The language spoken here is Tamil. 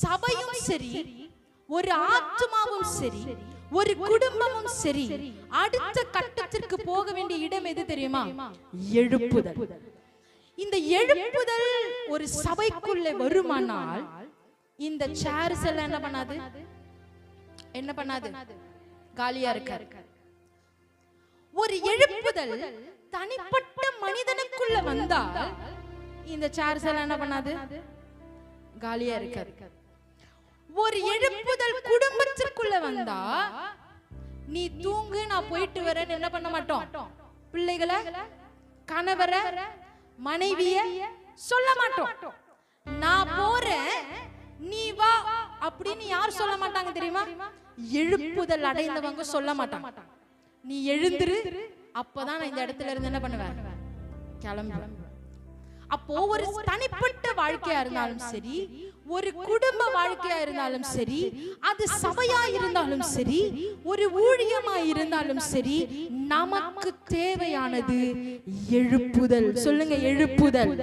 சபையும் சரி, ஒரு ஆத்மாவும் சரி, ஒரு குடும்பமும் சரி, அடுத்த கட்டத்திற்கு போக வேண்டிய இடம் எது தெரியுமா? எழுப்புதல். இந்த எழுப்புதல் ஒரு சபைக்குள்ளே வருமானால் இந்த சேர்ஸ் எல்லாம் என்ன பண்ணாது? காலியா இருக்காரு. ஒரு எழுப்புதல் தனிப்பட்ட மனிதனுக்குள்ள வந்தா இந்த சேர்ஸ் எல்லாம் என்ன பண்ணாது? காலியா இருக்காது. ஒரு எழுப்புதல் குடும்பத்திற்குள்ள வந்தா நீ தூங்கு, நான் போயிட்டு வரேன்னு என்ன பண்ண மாட்டோம்? பிள்ளைகளை, கணவர, மனைவிய சொல்ல மாட்டோம். நான் போறேன், நீ வா அப்படின்னு யார் சொல்ல மாட்டாங்க தெரியுமா? எழுப்புதல் அடைந்தவங்க சொல்ல மாட்டாங்க. நீ எழுந்துரு, அப்பதான் நான் இந்த இடத்துல இருந்து என்ன பண்ணுவேன்? கிளம்பு. அப்போ ஒரு தனிப்பட்ட வாழ்க்கையா இருந்தாலும் சரி, ஒரு குடும்ப வாழ்க்கையா இருந்தாலும் சரி, அது சபையா இருந்தாலும் சரி, ஒரு ஊழியமா இருந்தாலும் சரி, நமக்கு தேவையானது எழுப்புதல். சொல்லுங்க, எழுப்புதல்.